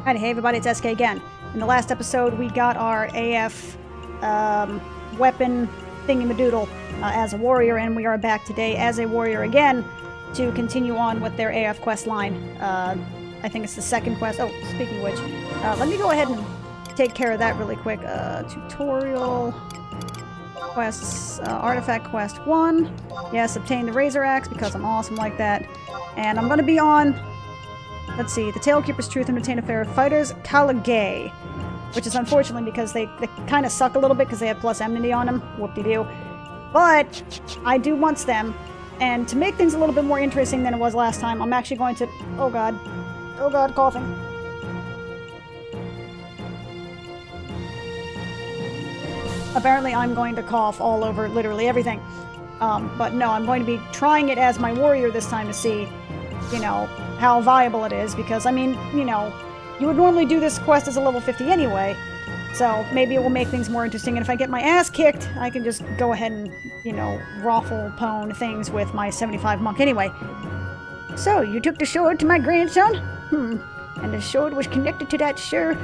Alright, hey everybody, it's SK again. In the last episode, we got our AF weapon thingy-madoodle as a warrior, and we are back today as a warrior again to continue on with their AF quest line. I think it's the second quest. Oh, speaking of which, let me go ahead and take care of that really quick. Tutorial quests, artifact quest 1. Yes, obtain the razor axe because I'm awesome like that. And I'm going to be on... Let's see, the Tailkeeper's Truth and Obtain a Fair Fighters Kalagay, which is unfortunately because they kind of suck a little bit because they have plus enmity on them. Whoop-de-doo. But I do want them, and to make things a little bit more interesting than it was last time, I'm actually going to... Oh god, coughing. Apparently I'm going to cough all over literally everything. But no, I'm going to be trying it as my warrior this time to see, you know, how viable it is, because, I mean, you know, you would normally do this quest as a level 50 anyway, so maybe it will make things more interesting, and if I get my ass kicked, I can just go ahead and, you know, raffle-pone things with my 75 monk anyway. So, you took the sword to my grandson? And the sword was connected to that Sir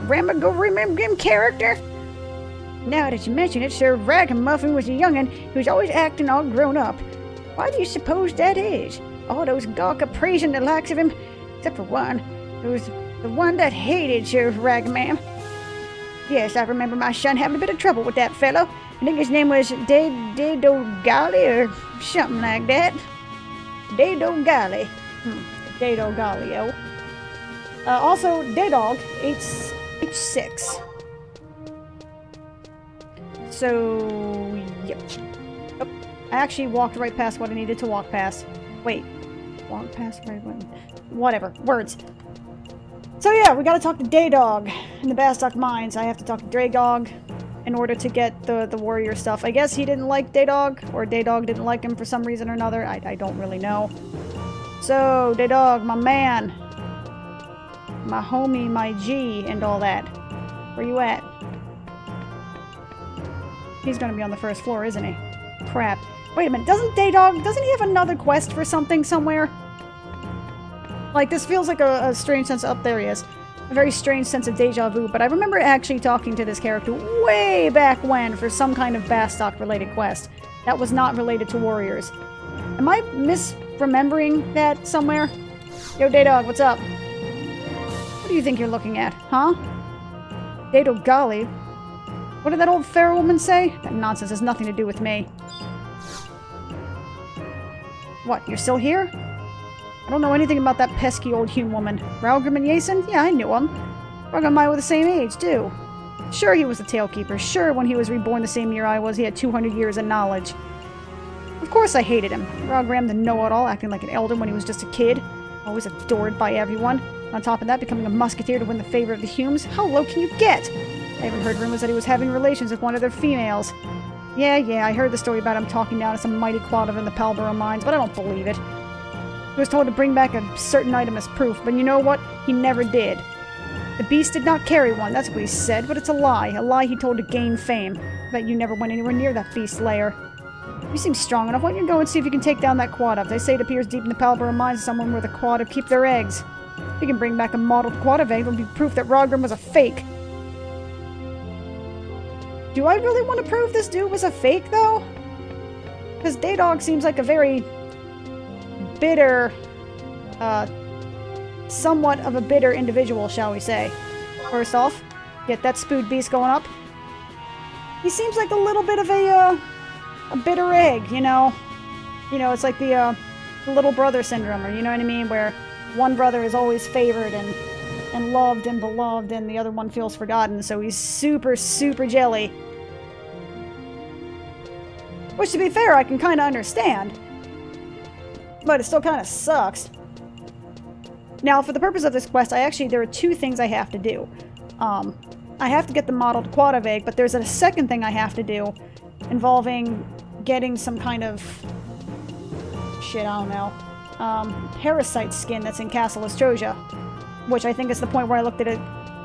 Ramagrim character? Now that you mention it, Sir Ragamuffin was a young'un who was always acting all grown up. Why do you suppose that is? All those gawk praising the likes of him, except for one. It was the one that hated Sir Ragamuffin. Yes, I remember my son having a bit of trouble with that fellow. I think his name was Dadogali or something like that. Dadogali. Dadogalio. Also, Daydog, H6. So, yep. Oh, I actually walked right past what I needed to walk past. Wait. Walk past right button. Whatever. Words. So yeah, we gotta talk to Daydog in the Bastok Mines. I have to talk to Daydog in order to get the warrior stuff. I guess he didn't like Daydog, or Daydog didn't like him for some reason or another. I don't really know. So, Daydog, my man. My homie, my G, and all that. Where you at? He's gonna be on the first floor, isn't he? Crap. Wait a minute, doesn't he have another quest for something somewhere? Like, this feels like a strange sense of... there he is. A very strange sense of deja vu, but I remember actually talking to this character way back when for some kind of Bastok-related quest. That was not related to warriors. Am I misremembering that somewhere? Yo, Daydog, what's up? What do you think you're looking at, huh? Dadogali? What did that old fair woman say? That nonsense has nothing to do with me. What, you're still here? I don't know anything about that pesky old Hume woman. Ralgrim and Yason? Yeah, I knew him. Rug and I were the same age, too. Sure, he was the Tailkeeper. Sure, when he was reborn the same year I was, he had 200 years of knowledge. Of course I hated him. Ralgrim the know-it-all, acting like an elder when he was just a kid. Always adored by everyone. On top of that, becoming a musketeer to win the favor of the Humes. How low can you get? I even heard rumors that he was having relations with one of their females. Yeah, I heard the story about him talking down to some mighty quadrant in the Palborough mines, but I don't believe it. He was told to bring back a certain item as proof, but you know what? He never did. The beast did not carry one, that's what he said, but it's a lie he told to gain fame. I bet you never went anywhere near that beast's lair. You seem strong enough, why don't you go and see if you can take down that quad-up? They say it appears deep in the Palborough mines somewhere where the quad-up keep their eggs. If you can bring back a modeled quad-up egg, it'll be proof that Rogrim was a fake. Do I really want to prove this dude was a fake, though? Because Daydog seems like a very bitter, somewhat of a bitter individual, shall we say. First off, get that spood beast going up. He seems like a little bit of a bitter egg, you know? You know, it's like the little brother syndrome, or you know what I mean? Where one brother is always favored and loved and beloved, and the other one feels forgotten, so he's super, super jelly. Which, to be fair, I can kind of understand. But it still kind of sucks. Now, for the purpose of this quest, there are two things I have to do. I have to get the modeled quad egg, but there's a second thing I have to do involving getting some kind of... shit, I don't know. Parasite skin that's in Castle Ostrosia. Which I think is the point where I looked at it,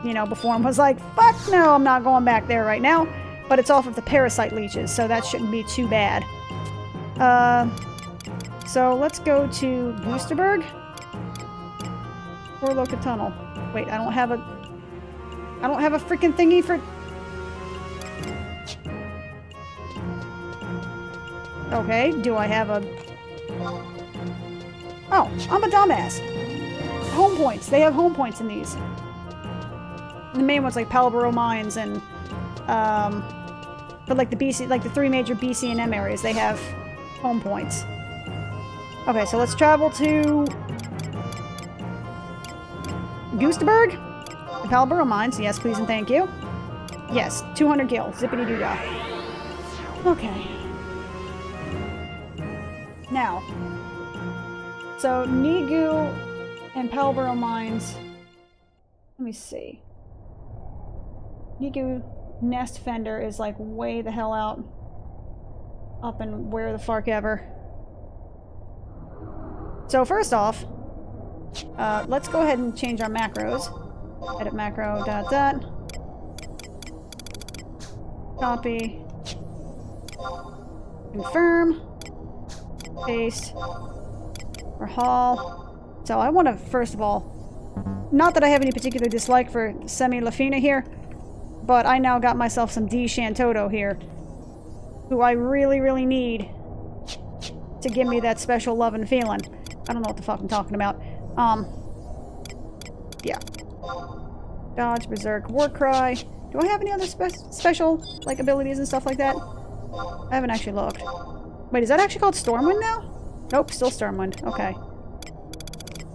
you know, before and was like, fuck no, I'm not going back there right now. But it's off of the parasite leeches, so that shouldn't be too bad. So let's go to Boosterberg. Or Loca Tunnel. Wait, I don't have a freaking thingy for... Okay, do I have a... Oh, I'm a dumbass. Home points. They have home points in these. The main ones like Palborough Mines and, but like the BC, like the 3 major BC and M areas, they have home points. Okay, so let's travel to Goosterberg? The Palborough Mines, yes, please and thank you. Yes, 200 gil, zippity-doo-dah. Okay. Now, so Nigu and Palborough Mines, let me see. Nigu Nest Fender is like way the hell out. Up and where the fark ever. So first off, let's go ahead and change our macros. Edit macro, ... Copy. Confirm. Paste. For haul. So I want to, first of all, not that I have any particular dislike for Semi Lafina here, but I now got myself some D Shantotto here, who I really, really need to give me that special love and feeling. I don't know what the fuck I'm talking about. Yeah. Dodge, Berserk, Warcry. Do I have any other special, like, abilities and stuff like that? I haven't actually looked. Wait, is that actually called Stormwind now? Nope, still Stormwind. Okay.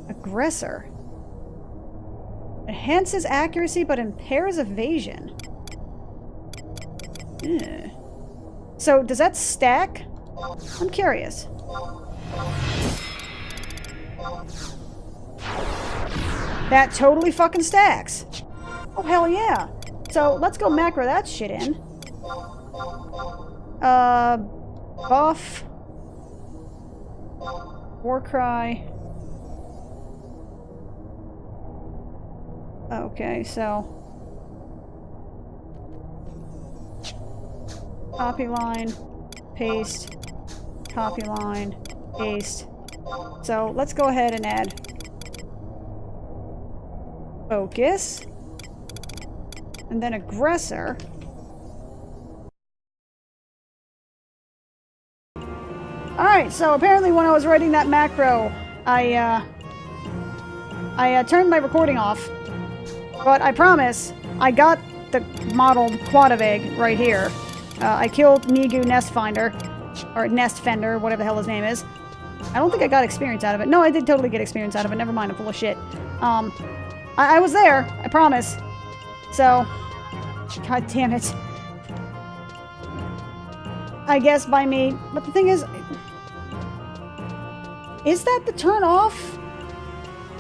Aggressor. Enhances accuracy but impairs evasion. Ugh. So, does that stack? I'm curious. That totally fucking stacks. Oh, hell yeah. So, let's go macro that shit in. Buff. Warcry. Okay, so... Copy line, paste, copy line, paste. So, let's go ahead and add Focus. And then Aggressor. Alright, so apparently when I was writing that macro, I turned my recording off. But I promise, I got the modeled Quadavig right here. I killed Nigu Nest Finder, or Nest Fender, whatever the hell his name is. I don't think I got experience out of it. No, I did totally get experience out of it. Never mind, I'm full of shit. I was there, I promise. So, god damn it. I guess by me, but the thing is that the turn off?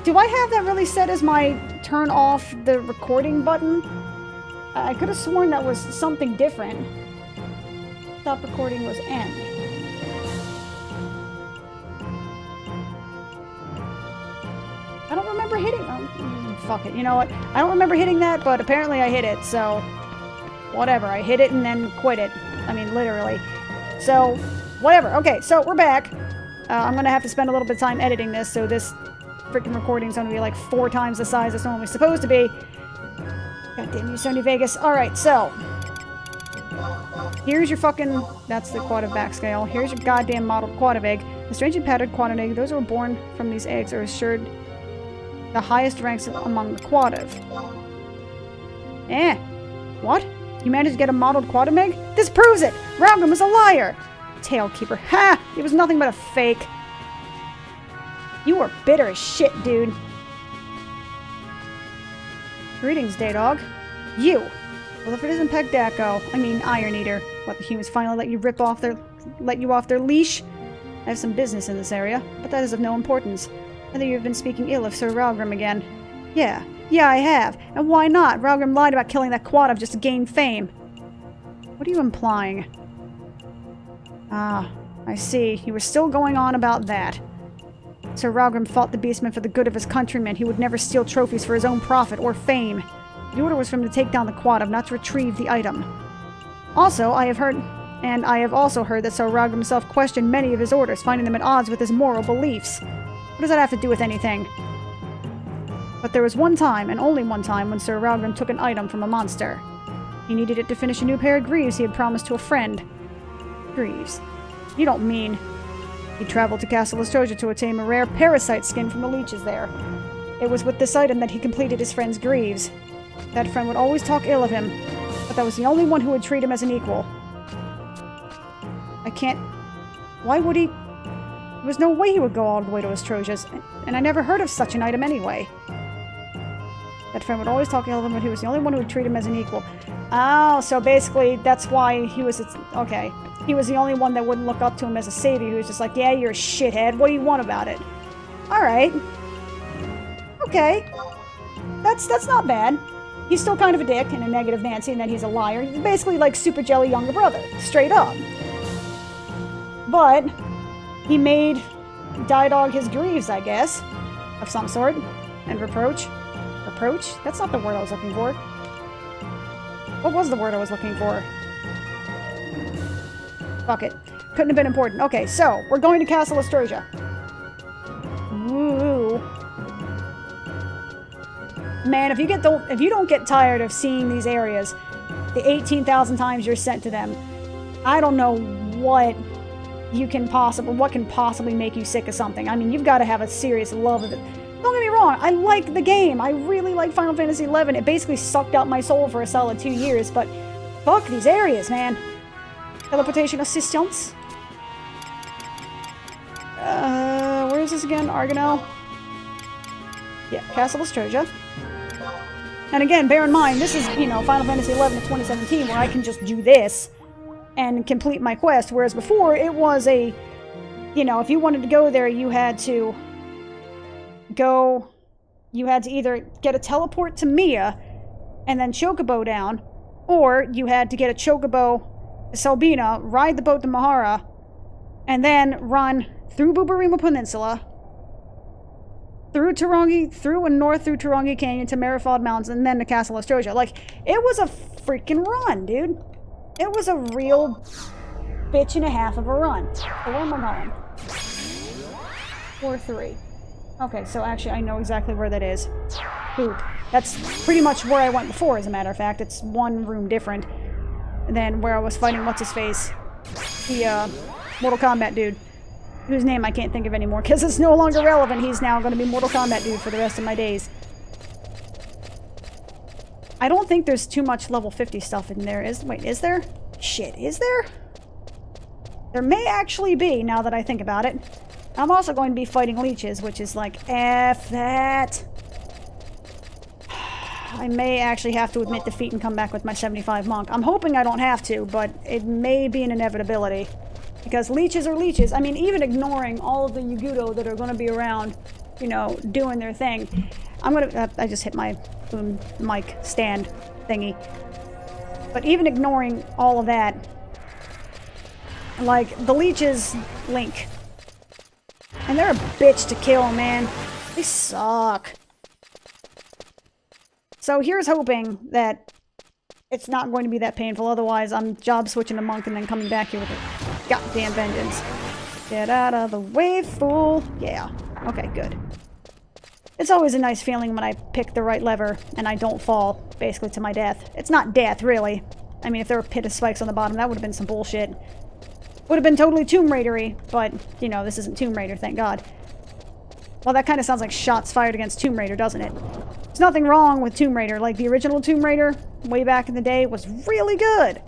Do I have that really set as my turn off the recording button? I could have sworn that was something different. Stop recording was end. I don't remember hitting... Oh, fuck it, you know what? I don't remember hitting that, but apparently I hit it, so... Whatever, I hit it and then quit it. I mean, literally. So, whatever. Okay, so we're back. I'm gonna have to spend a little bit of time editing this, so this freaking recording's gonna be like 4 times the size it's normally supposed to be. God damn you, Sony Vegas. Alright, so... Here's your fucking... That's the Quadav back scale. Here's your goddamn modeled Quadavig. The strangely patterned Quadavig, those who were born from these eggs are assured the highest ranks among the Quadav. Eh? What? You managed to get a modeled Quadavig? This proves it! Ralgrim is a liar! Tailkeeper. Ha! He was nothing but a fake. You are bitter as shit, dude. Greetings, Daydog. You! Well, if it isn't Pegdacko, I mean Iron Eater. What, the humans finally let you off their leash? I have some business in this area, but that is of no importance. I think you've been speaking ill of Sir Ralgrim again. Yeah, I have. And why not? Ralgrim lied about killing that Quadav just to gain fame. What are you implying? Ah, I see. You were still going on about that. Sir Ralgrim fought the Beastmen for the good of his countrymen. He would never steal trophies for his own profit or fame. The order was for him to take down the Quadav, not to retrieve the item. Also, I have also heard that Sir Ralgrim himself questioned many of his orders, finding them at odds with his moral beliefs. What does that have to do with anything? But there was one time, and only one time, when Sir Ralgrim took an item from a monster. He needed it to finish a new pair of greaves he had promised to a friend. Greaves? You don't mean... He traveled to Castle Astrosia to attain a rare parasite skin from the leeches there. It was with this item that he completed his friend's greaves. That friend would always talk ill of him, but that was the only one who would treat him as an equal. I can't... Why would he... There was no way he would go all the way to Astrosia's, and I never heard of such an item anyway. That friend would always talk ill of him, but he was the only one who would treat him as an equal. Oh, so basically that's why he was... Okay. He was the only one that wouldn't look up to him as a savior. He was just like, yeah, you're a shithead. What do you want about it? Alright. Okay. That's not bad. He's still kind of a dick and a negative Nancy and that he's a liar. He's basically like Super Jelly younger brother. Straight up. But he made Dog his greaves, I guess. Of some sort. And reproach. Reproach? That's not the word I was looking for. What was the word I was looking for? Fuck it. Couldn't have been important. Okay, so, we're going to Castle Astrosia. Woo. Man, if you don't get tired of seeing these areas, the 18,000 times you're sent to them, I don't know what can possibly make you sick of something. I mean, you've got to have a serious love of it. Don't get me wrong, I like the game. I really like Final Fantasy XI. It basically sucked out my soul for a solid 2 years, but fuck these areas, man. Teleportation assistance. Where is this again? Argonel? Yeah, Castle Astrosia. And again, bear in mind, this is, Final Fantasy XI of 2017, where I can just do this and complete my quest, whereas before, it was a, if you wanted to go there, you had to either get a teleport to Mia, and then Chocobo down, or you had to get a Chocobo Selbina, ride the boat to Mahara, and then run through Bubarima Peninsula, through Tarongi Canyon to Marifod Mountains, and then to Castle Astrosia. Like, it was a freaking run, dude. It was a real bitch and a half of a run. So where am I going? 4-3. Okay, so actually I know exactly where that is. Poop. That's pretty much where I went before, as a matter of fact. It's one room different than where I was fighting what's-his-face. The, Mortal Kombat dude. Whose name I can't think of anymore, because it's no longer relevant. He's now going to be Mortal Kombat dude for the rest of my days. I don't think there's too much level 50 stuff in there. Wait, is there? Shit, is there? There may actually be, now that I think about it. I'm also going to be fighting leeches, which is like, F that. I may actually have to admit defeat and come back with my 75 monk. I'm hoping I don't have to, but it may be an inevitability. Because leeches are leeches. I mean, even ignoring all of the Yugudo that are going to be around, doing their thing. I just hit my boom mic stand thingy. But even ignoring all of that, like, the leeches link. And they're a bitch to kill, man. They suck. So here's hoping that it's not going to be that painful. Otherwise, I'm job switching to monk and then coming back here with a goddamn vengeance. Get out of the way, fool. Yeah. Okay, good. It's always a nice feeling when I pick the right lever and I don't fall, basically, to my death. It's not death, really. I mean, if there were a pit of spikes on the bottom, that would have been some bullshit. Would have been totally Tomb Raider-y, but, this isn't Tomb Raider, thank God. Well, that kind of sounds like shots fired against Tomb Raider, doesn't it? There's nothing wrong with Tomb Raider. Like, the original Tomb Raider, way back in the day, was really good.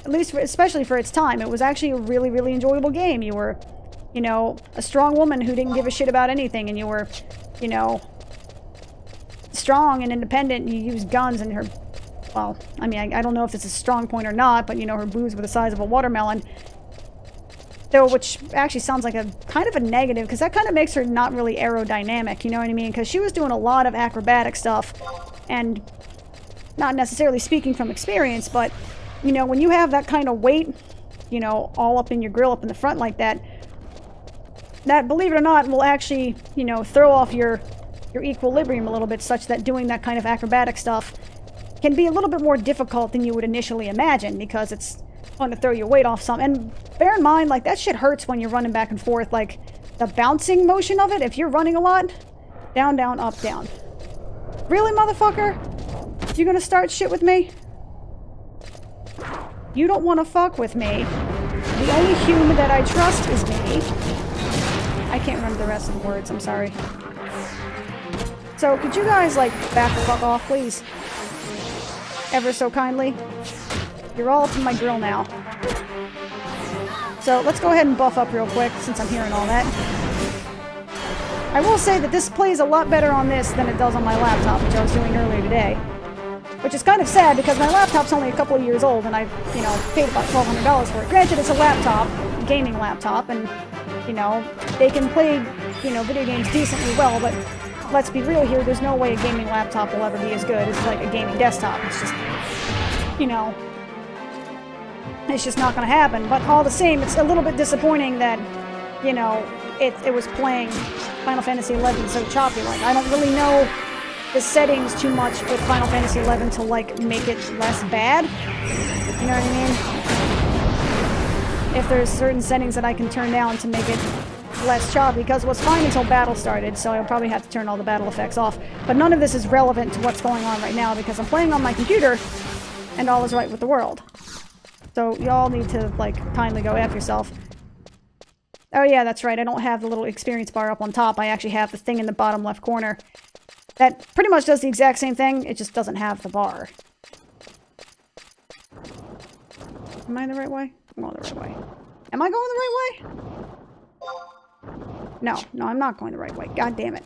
At least, especially for its time. It was actually a really, really enjoyable game. You were, a strong woman who didn't give a shit about anything, and you were, strong and independent, and you used guns, and her, well, I mean, I don't know if it's a strong point or not, but, her boobs were the size of a watermelon. Though, which actually sounds like a kind of a negative, because that kind of makes her not really aerodynamic, you know what I mean? Because she was doing a lot of acrobatic stuff, and not necessarily speaking from experience, but, when you have that kind of weight, all up in your grill, up in the front like that, believe it or not, will actually, throw off your equilibrium a little bit, such that doing that kind of acrobatic stuff can be a little bit more difficult than you would initially imagine, because it's going to throw your weight off some. And bear in mind, like, that shit hurts when you're running back and forth. Like, the bouncing motion of it, if you're running a lot, down, down, up, down. Really, motherfucker? You gonna start shit with me? You don't want to fuck with me. The only human that I trust is me. I can't remember the rest of the words, I'm sorry. So, could you guys, like, back the fuck off, please? Ever so kindly. You're all up in my grill now. So, let's go ahead and buff up real quick, since I'm hearing all that. I will say that this plays a lot better on this than it does on my laptop, which I was doing earlier today. Which is kind of sad, because my laptop's only a couple of years old, and I've, you know, paid about $1,200 for it. Granted, it's a laptop, a gaming laptop, and, you know, they can play, you know, video games decently well, but let's be real here, there's no way a gaming laptop will ever be as good as, like, a gaming desktop. It's just, you know, it's just not going to happen. But all the same, it's a little bit disappointing that, you know, it was playing Final Fantasy XI so choppy. Like, I don't really know the settings too much with Final Fantasy XI to, like, make it less bad. You know what I mean? If there's certain settings that I can turn down to make it less choppy, because it was fine until battle started, so I'll probably have to turn all the battle effects off. But none of this is relevant to what's going on right now, because I'm playing on my computer, and all is right with the world. So y'all need to, like, kindly go F yourself. Oh yeah, that's right, I don't have the little experience bar up on top. I actually have the thing in the bottom left corner. That pretty much does the exact same thing, it just doesn't have the bar. Am I the right way? I'm going the right way. Am I going the right way? No, I'm not going the right way. God damn it.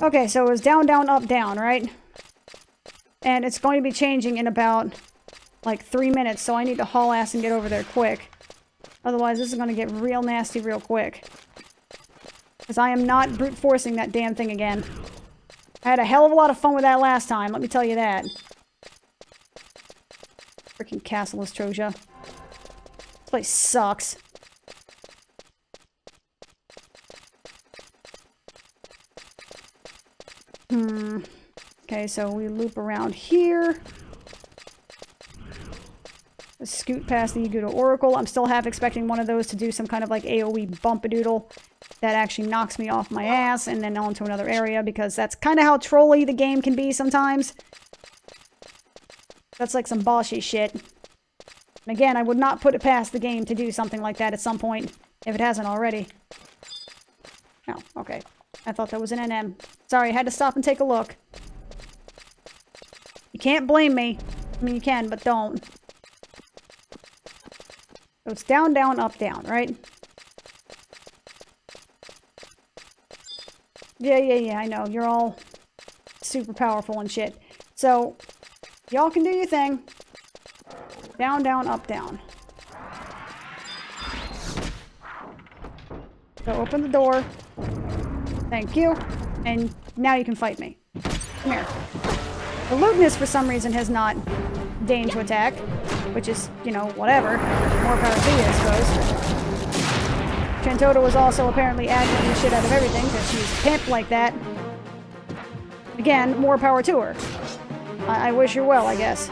Okay, so it was down, down, up, down, right? And it's going to be changing in about, like, 3 minutes, so I need to haul ass and get over there quick. Otherwise, this is going to get real nasty real quick. Because I am not brute forcing that damn thing again. I had a hell of a lot of fun with that last time, let me tell you that. Freaking Castle Ostrosia. This place sucks. Okay, so we loop around here. Scoot past the Yagudo Oracle. I'm still half expecting one of those to do some kind of like AoE bump-a-doodle that actually knocks me off my ass and then on to another area, because that's kind of how trolly the game can be sometimes. That's like some bossy shit. And again, I would not put it past the game to do something like that at some point, if it hasn't already. Oh, okay. I thought that was an NM. Sorry, I had to stop and take a look. You can't blame me. I mean, you can, but don't. So it's down, down, up, down, right? Yeah, I know. You're all super powerful and shit. So, y'all can do your thing. Down, down, up, down. So open the door. Thank you. And now you can fight me. Come here. The Lutenist, for some reason, has not deigned to attack. Which is, you know, whatever. More power to you, I suppose. Shantotto was also apparently agitating the shit out of everything, because she's pimp like that. Again, more power to her. I wish her well, I guess.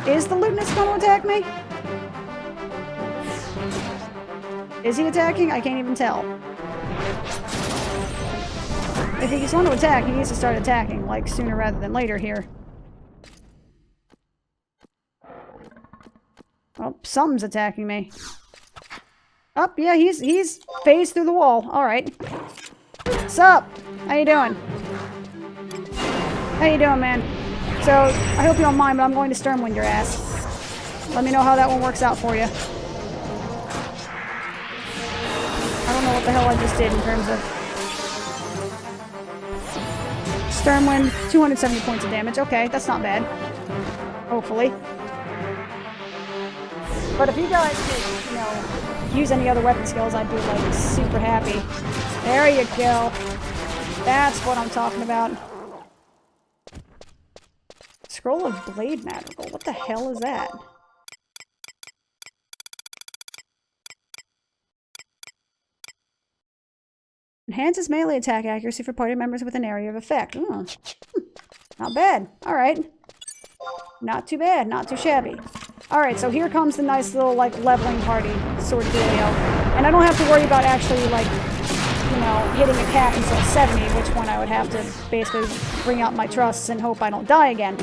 Is the Lutenist going to attack me? Is he attacking? I can't even tell. If he's going to attack, he needs to start attacking, like, sooner rather than later here. Oh, something's attacking me. Oh, yeah, he's phased through the wall. Alright. What's up? How you doing? How you doing, man? So, I hope you don't mind, but I'm going to Sternwind your ass. Let me know how that one works out for you. I don't know what the hell I just did in terms of... Sternwind, 270 points of damage. Okay, that's not bad. Hopefully. But if you guys could, you know, use any other weapon skills, I'd be, like, super happy. There you go. That's what I'm talking about. Scroll of Blade Madrigal. What the hell is that? Enhances melee attack accuracy for party members with an area of effect. Ooh. Not bad. Alright. Not too bad. Not too shabby. Alright, so here comes the nice little, like, leveling party sort of dealio. And I don't have to worry about actually, like, you well, hitting a cap until 70, at which point I would have to basically bring out my trusts and hope I don't die again.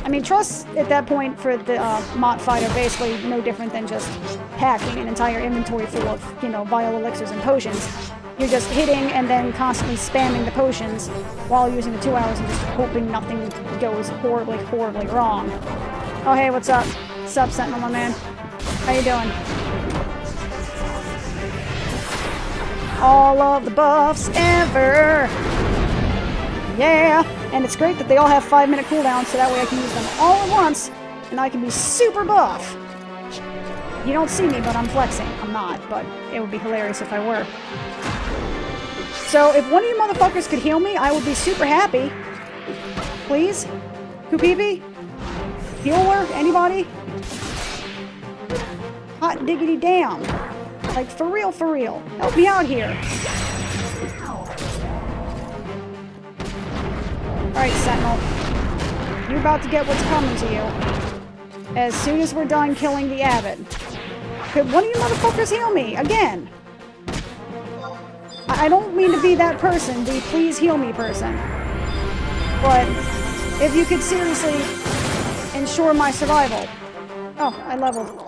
I mean, trusts at that point for the Mott fight are basically no different than just packing an entire inventory full of, you know, vial elixirs and potions. You're just hitting and then constantly spamming the potions while using the 2 hours and just hoping nothing goes horribly, horribly wrong. Oh, hey, what's up? What's up, Sentinel, my man? How you doing? All of the buffs ever! Yeah! And it's great that they all have 5-minute cooldowns, so that way I can use them all at once, and I can be super buff! You don't see me, but I'm flexing. I'm not, but it would be hilarious if I were. So, if one of you motherfuckers could heal me, I would be super happy. Please? Kupipi? Healer? Anybody? Hot diggity damn. Like, for real, for real. Help me out here. Alright, Sentinel. You're about to get what's coming to you. As soon as we're done killing the Abbot. Could one of you motherfuckers heal me? Again. I don't mean to be that person, the please heal me person. But if you could seriously ensure my survival. Oh, I leveled.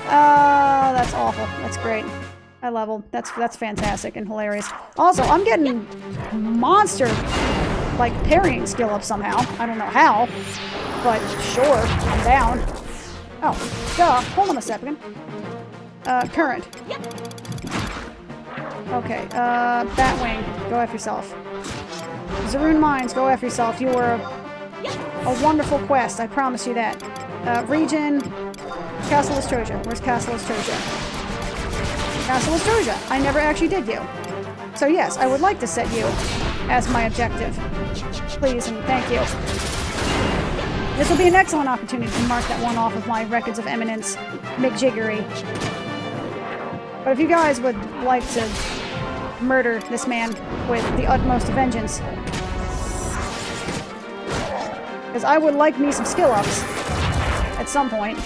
That's awful. That's great. I leveled. That's fantastic and hilarious. Also, I'm getting monster, like, parrying skill up somehow. I don't know how, but sure, I'm down. Oh, duh. Hold on a second. Current. Okay, Batwing, go F yourself. Zaroon Mines, go F yourself. You were a wonderful quest, I promise you that. Region, Castle Astrosia. Where's Castle Astrosia? Castle Astrosia. I never actually did you. So yes, I would like to set you as my objective. Please and thank you. This will be an excellent opportunity to mark that one off of my records of eminence, McJiggery. But if you guys would like to murder this man with the utmost vengeance, because I would like me some skill ups at some point.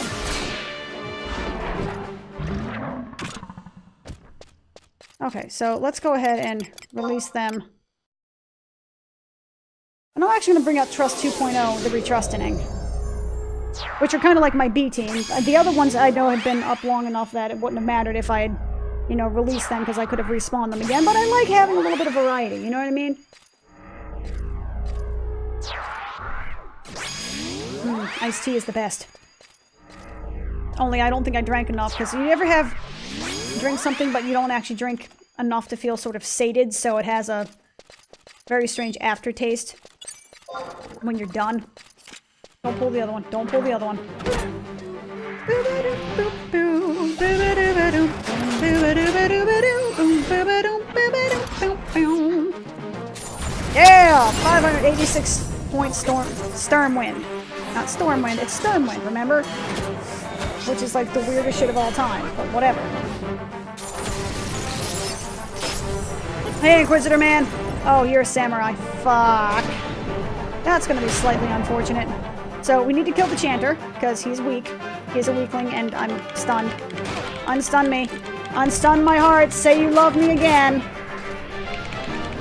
Okay, so let's go ahead and release them. And I'm actually going to bring out Trust 2.0, the retrustening, which are kind of like my B team. The other ones I know had been up long enough that it wouldn't have mattered if I had, you know, released them because I could have respawned them again. But I like having a little bit of variety, you know what I mean? Iced tea is the best. Only I don't think I drank enough, because you ever drink something but you don't actually drink enough to feel sort of sated, so it has a very strange aftertaste when you're done. Don't pull the other one. Don't pull the other one. Yeah! 586 point Stormwind. Not Stormwind, it's Stormwind, remember? Which is like the weirdest shit of all time, but whatever. Hey, Inquisitor man! Oh, you're a samurai. Fuck. That's gonna be slightly unfortunate. So, we need to kill the Chanter, because he's weak. He's a weakling, and I'm stunned. Unstun me. Unstun my heart. Say you love me again.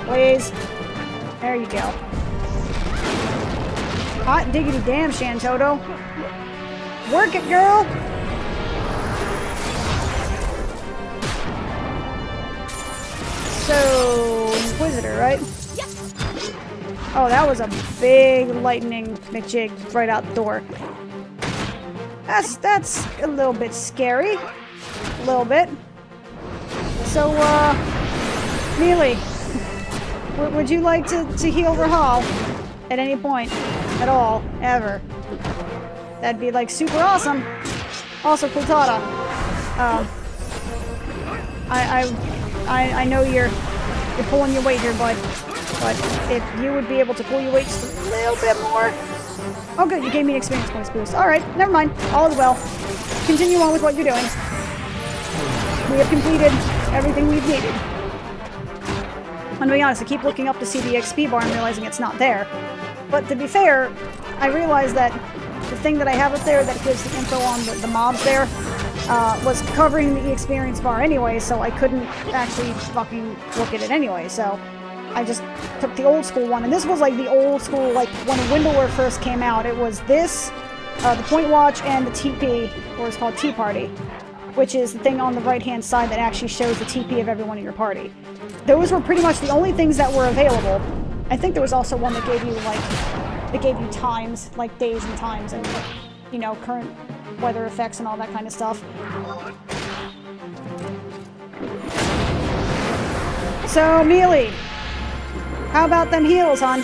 Please. There you go. Hot diggity damn, Shantotto. Work it, girl! So, Inquisitor, right? Yep. Oh, that was a big lightning McJig right out the door. That's a little bit scary. A little bit. So, Mealy, would you like to heal Rahal at any point at all, ever? That'd be like super awesome. Also, Kultata. I know you're pulling your weight here, bud. But if you would be able to pull your weight just a little bit more. Oh, good. You gave me an experience points boost. All right. Never mind. All is well. Continue on with what you're doing. We have completed everything we've needed. I'm gonna be honest. I keep looking up to see the XP bar and realizing it's not there. But to be fair, I realize that the thing that I have up there that gives the info on the mobs there was covering the experience bar anyway, so I couldn't actually fucking look at it anyway, so I just took the old school one, and this was like the old school, like when Windowware first came out. It was this, the Point Watch, and the TP, or it's called Tea Party, which is the thing on the right-hand side that actually shows the TP of everyone in your party. Those were pretty much the only things that were available. I think there was also one that gave you, like, that gave you times, like days and times, and, you know, current weather effects and all that kind of stuff. So, Mealy, how about them heals, hon?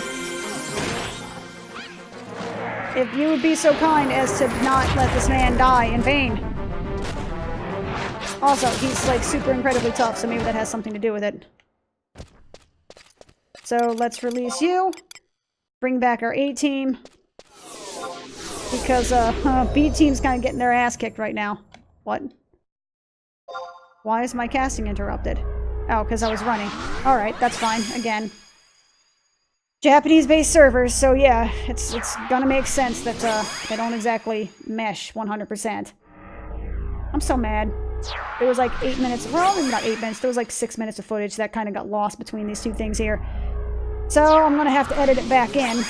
If you would be so kind as to not let this man die in vain. Also, he's like super incredibly tough, so maybe that has something to do with it. So let's release you. Bring back our A team. Because B team's kind of getting their ass kicked right now. What? Why is my casting interrupted? Oh, because I was running. Alright, that's fine. Again. Japanese-based servers, so yeah, it's gonna make sense that they don't exactly mesh 100%. I'm so mad. There was like 8 minutes, well, maybe not 8 minutes, there was like 6 minutes of footage that kind of got lost between these two things here. So I'm gonna have to edit it back in.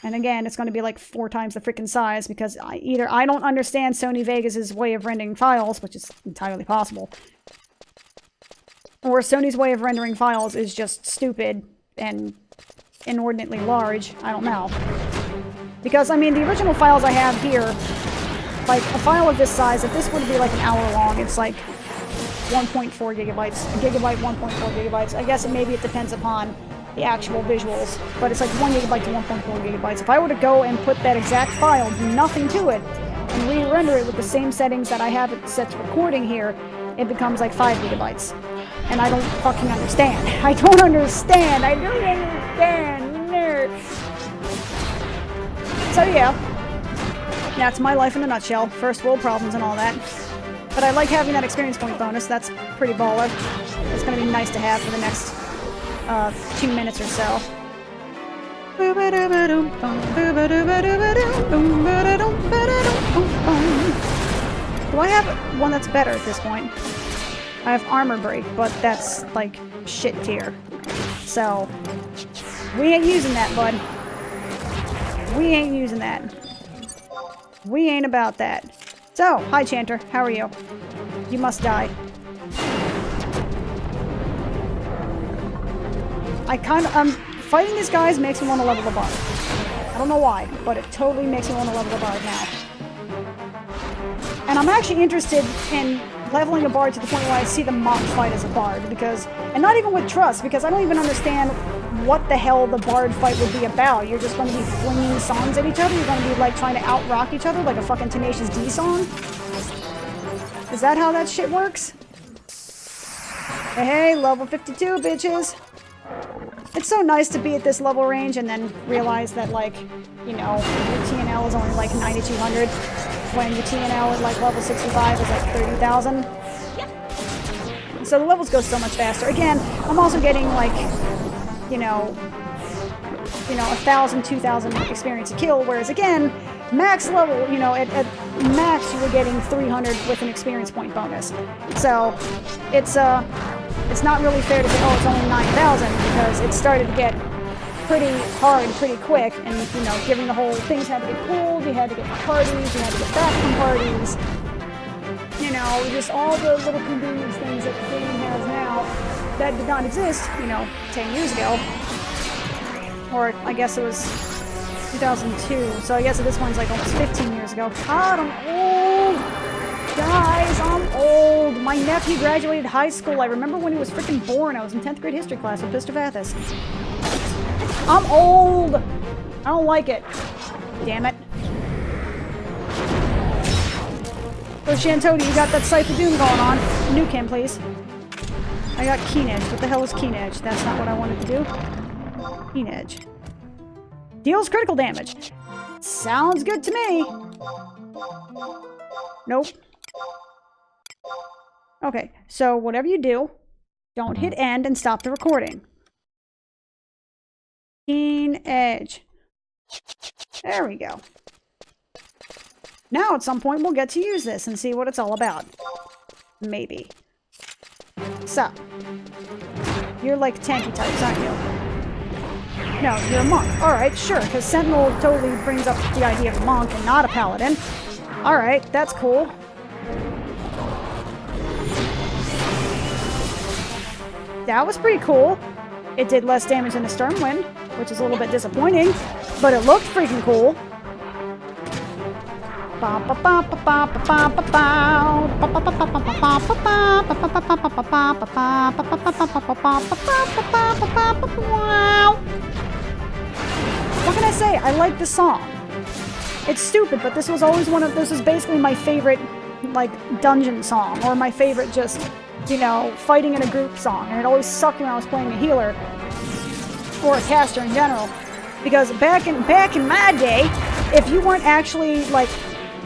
And again, it's gonna be like 4 times the freaking size, because either I don't understand Sony Vegas's way of rendering files, which is entirely possible, or Sony's way of rendering files is just stupid and inordinately large. I don't know. Because, I mean, the original files I have here, like, a file of this size, if this would be like an hour long, it's like 1.4 gigabytes. A gigabyte, 1.4 gigabytes. I guess maybe it depends upon the actual visuals, but it's like 1 gigabyte to 1.4 gigabytes. If I were to go and put that exact file, do nothing to it, and re-render it with the same settings that I have it set to recording here, it becomes like 5 gigabytes. And I don't fucking understand. I don't understand. I don't understand. So yeah, that's my life in a nutshell. First world problems and all that. But I like having that experience point bonus. That's pretty baller. It's going to be nice to have for the next 2 minutes or so. Do I have one that's better at this point? I have armor break, but that's like shit tier. So we ain't using that, bud. We ain't using that. We ain't about that. So, hi Chanter, how are you? You must die. Fighting these guys makes me want to level the bar. I don't know why, but it totally makes me want to level the bar now. And I'm actually interested in leveling a bard to the point where I see the mock fight as a bard, because, and not even with trust, because I don't even understand what the hell the bard fight would be about. You're just going to be flinging songs at each other? You're going to be like trying to out-rock each other like a fucking Tenacious D song? Is that how that shit works? Hey, level 52, bitches! It's so nice to be at this level range and then realize that, like, you know, your TNL is only like 9,200, when your TNL at like level 65 is like 30,000. So the levels go so much faster. Again, I'm also getting like, you know, 1,000, 2,000 experience a kill, whereas again, max level, you know, at max you were getting 300 with an experience point bonus. So it's not really fair to say, oh, it's only 9,000, because it started to get pretty hard pretty quick, and, you know, given the whole things had to get pulled, you had to get parties, you had to get back from parties, you know, just all the little convenience things that the game has now that did not exist, you know, 10 years ago. Or I guess it was 2002, so I guess this one's like almost 15 years ago. God, I'm old! Guys, I'm old! My nephew graduated high school. I remember when he was freaking born. I was in 10th grade history class with Mr. Vathis. I'm old! I don't like it. Damn it. So Shantotto, you got that Cypher Doom going on. Nuke him, please. I got Keen Edge. What the hell is Keen Edge? That's not what I wanted to do. Keen Edge. Deals critical damage. Sounds good to me. Nope. Okay, so whatever you do, don't hit end and stop the recording. Keen Edge. There we go. Now at some point we'll get to use this and see what it's all about. Maybe. So. You're like tanky types, aren't you? No, you're a monk. Alright, sure, because Sentinel totally brings up the idea of a monk and not a paladin. Alright, that's cool. That was pretty cool. It did less damage than the Stormwind, which is a little bit disappointing, but it looked freaking cool. What can I say? I like the song. It's stupid, but this was always this was basically my favorite, like, dungeon song, or my favorite just, you know, fighting in a group song. And it always sucked when I was playing a healer, or a caster in general. Because back in my day, if you weren't actually, like,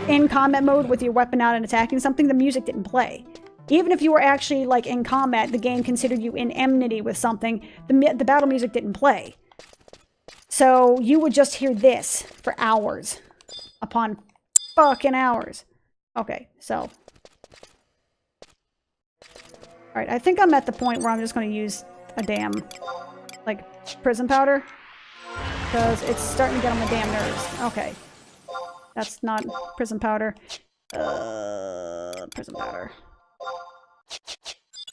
in combat mode with your weapon out and attacking something, the music didn't play. Even if you were actually, like, in combat, the game considered you in enmity with something, the battle music didn't play. So you would just hear this for hours. Upon fucking hours. Okay, so. Alright, I think I'm at the point where I'm just going to use a damn, like, prison powder. Because it's starting to get on my damn nerves. Okay. That's not prison powder. Prison powder.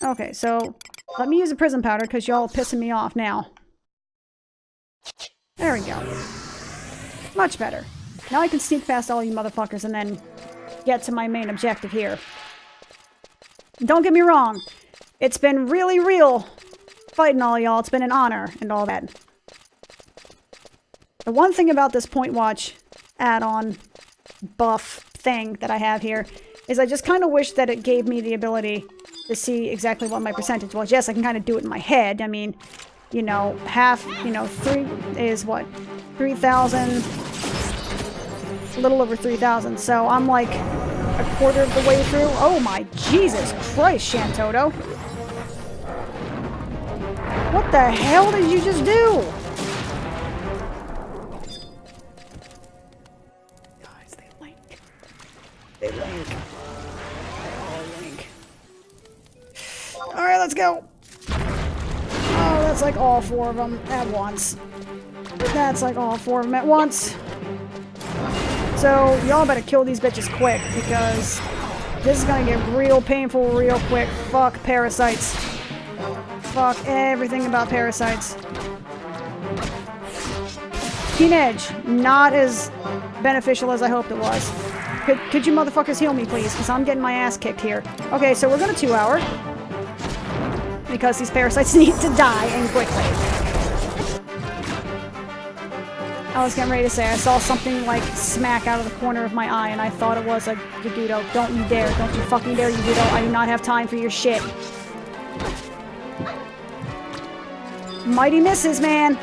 Okay, so let me use a prison powder because y'all are pissing me off now. There we go. Much better. Now I can sneak past all you motherfuckers and then get to my main objective here. Don't get me wrong. It's been really real fighting all y'all. It's been an honor and all that. The one thing about this Point Watch add-on buff thing that I have here is I just kind of wish that it gave me the ability to see exactly what my percentage was. Yes, I can kind of do it in my head. I mean, you know, half, you know, 3 is what? 3,000, a little over 3,000. So I'm like a quarter of the way through. Oh my Jesus Christ, Shantotto. What the hell did you just do? Guys, they link. They link. Oh, link. Alright, let's go. Oh, that's like all 4 of them at once. That's like all 4 of them at once. So, y'all better kill these bitches quick, because this is gonna get real painful real quick. Fuck parasites. Fuck everything about parasites. Keen Edge, not as beneficial as I hoped it was. Could you motherfuckers heal me, please? Because I'm getting my ass kicked here. Okay, so we're gonna 2-hour. Because these parasites need to die, and quickly. I was getting ready to say, I saw something like smack out of the corner of my eye, and I thought it was a Gedudo. Don't you dare. Don't you fucking dare, Gedudo. I do not have time for your shit. Mighty misses, man.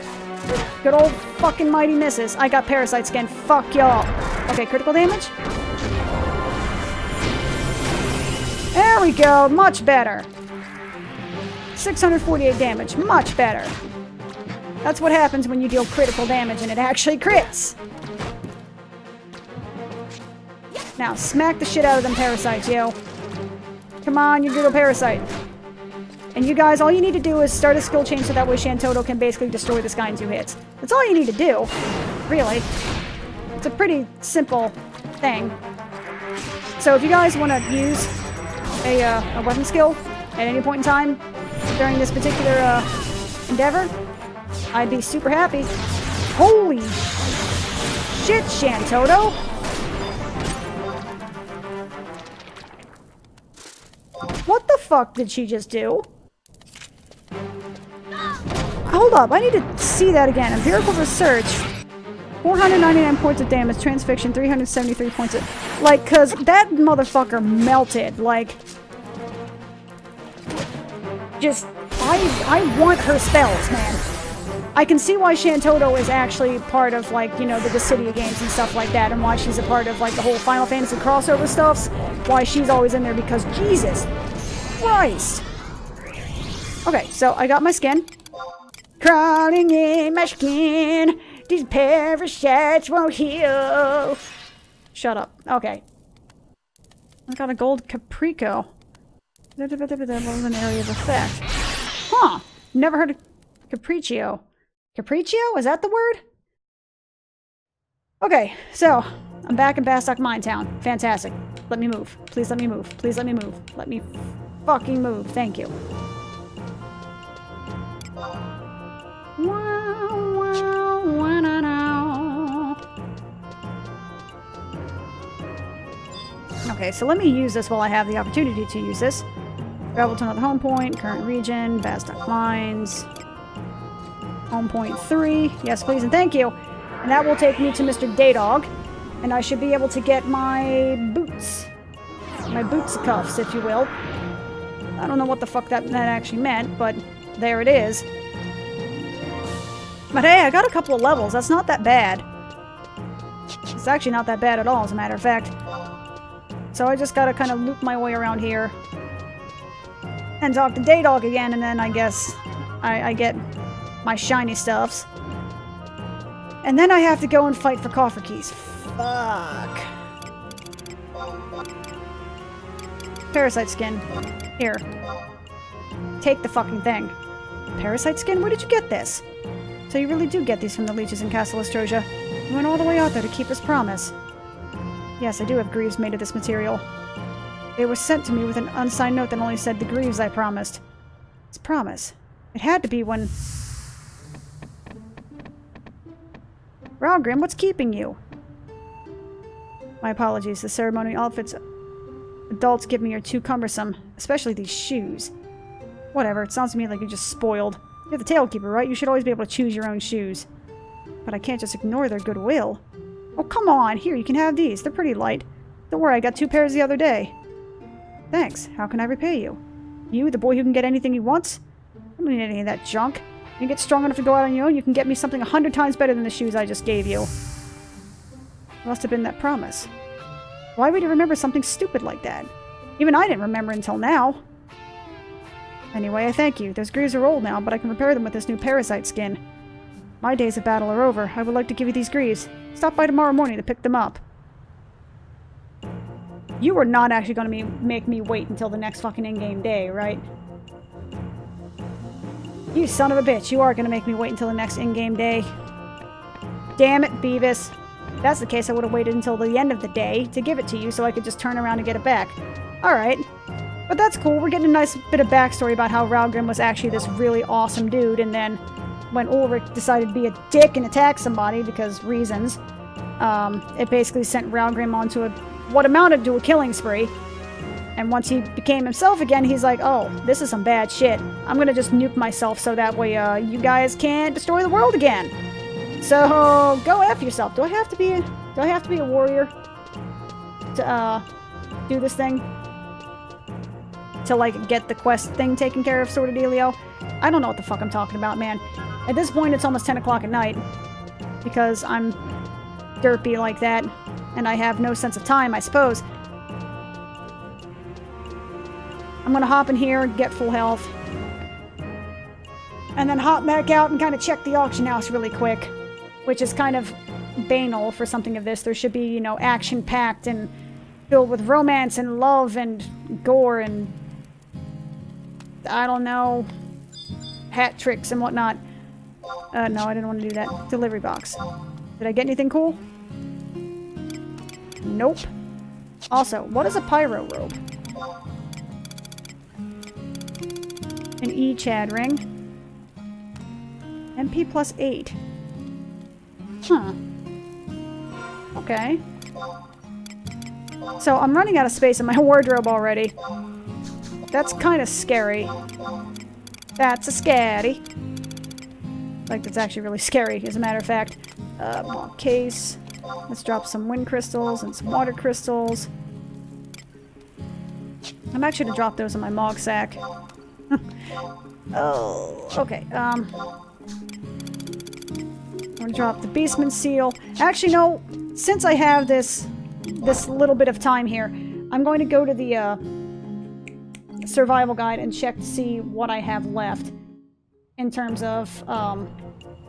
Good old fucking mighty misses. I got parasites again. Fuck y'all. Okay, critical damage. There we go. Much better. 648 damage. Much better. That's what happens when you deal critical damage and it actually crits. Now, smack the shit out of them parasites, yo. Come on, you little parasite. And you guys, all you need to do is start a skill chain so that way Shantotto can basically destroy this guy in 2 hits. That's all you need to do, really. It's a pretty simple thing. So if you guys want to use a weapon skill at any point in time during this particular endeavor, I'd be super happy. Holy shit, Shantotto! What the fuck did she just do? Hold up, I need to see that again. Empirical research. 499 points of damage, transfixion, 373 points of... Like, cause that motherfucker melted. Like... Just... I want her spells, man. I can see why Shantotto is actually part of, like, you know, the Dissidia games and stuff like that, and why she's a part of, like, the whole Final Fantasy crossover stuffs. Why she's always in there, because Jesus Christ! Okay, so I got my skin. Crawling in my skin, these parasites won't heal. Shut up. Okay. I got a gold caprico. What was an area of effect? Huh. Never heard of capriccio. Capriccio? Is that the word? Okay, so I'm back in Bastock Mine Town. Fantastic. Let me move. Please let me move. Please let me move. Let me fucking move. Thank you. Okay, so let me use this while I have the opportunity to use this. Travel to another home point, current region, Bastock Mines. Home point 3. Yes, please and thank you. And that will take me to Mr. Daydog. And I should be able to get my boots. My boots cuffs, if you will. I don't know what the fuck that actually meant, but there it is. But hey, I got a couple of levels. That's not that bad. It's actually not that bad at all, as a matter of fact. So I just gotta kind of loop my way around here. And talk to Daydog again, and then I guess I get my shiny stuffs. And then I have to go and fight for coffer keys. Fuck. Parasite skin. Here. Take the fucking thing. Parasite skin? Where did you get this? So you really do get these from the leeches in Castle Astrosia. You went all the way out there to keep his promise. Yes, I do have greaves made of this material. They were sent to me with an unsigned note that only said the greaves I promised. It's promise. It had to be when... Ralgrim, what's keeping you? My apologies. The ceremonial outfits adults give me are too cumbersome, especially these shoes. Whatever, it sounds to me like you're just spoiled. You're the tailkeeper, right? You should always be able to choose your own shoes. But I can't just ignore their goodwill. Oh, come on! Here, you can have these. They're pretty light. Don't worry, I got 2 pairs the other day. Thanks. How can I repay you? You, the boy who can get anything he wants? I don't need any of that junk. When you get strong enough to go out on your own, you can get me something 100 times better than the shoes I just gave you. It must have been that promise. Why would you remember something stupid like that? Even I didn't remember until now. Anyway, I thank you. Those greaves are old now, but I can repair them with this new parasite skin. My days of battle are over. I would like to give you these greaves. Stop by tomorrow morning to pick them up. You are not actually going to make me wait until the next fucking in-game day, right? You son of a bitch. You are going to make me wait until the next in-game day. Damn it, Beavis. If that's the case, I would have waited until the end of the day to give it to you so I could just turn around and get it back. Alright. But that's cool. We're getting a nice bit of backstory about how Ralgrim was actually this really awesome dude, and then when Ulrich decided to be a dick and attack somebody because reasons, it basically sent Ralgrim onto what amounted to a killing spree. And once he became himself again, he's like, oh, this is some bad shit. I'm gonna just nuke myself so that way you guys can't destroy the world again. So go F yourself. Do I have to be a warrior to do this thing? To like get the quest thing taken care of, sort of dealio? I don't know what the fuck I'm talking about, man. At this point, it's almost 10 o'clock at night because I'm derpy like that, and I have no sense of time, I suppose. I'm gonna hop in here and get full health, and then hop back out and kind of check the auction house really quick, which is kind of banal for something of this. There should be, you know, action-packed and filled with romance and love and gore and, I don't know, hat tricks and whatnot. No, I didn't want to do that. Delivery box. Did I get anything cool? Nope. Also, what is a pyro robe? An E-Chad ring. MP plus 8. Huh. Okay. So I'm running out of space in my wardrobe already. That's kind of scary. That's a scary. Like, that's actually really scary, as a matter of fact. Ball case. Let's drop some wind crystals and some water crystals. I'm actually going to drop those in my Mog sack. Oh, okay. I'm going to drop the Beastman seal. Actually, no. Since I have this little bit of time here, I'm going to go to the survival guide and check to see what I have left in terms of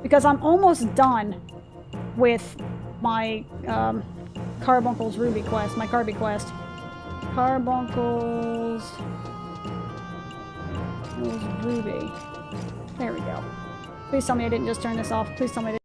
because I'm almost done with my Carbuncle's Ruby quest, my Carby quest. Carbuncle's Ruby. There we go. Please tell me I didn't just turn this off. Please tell me I didn't.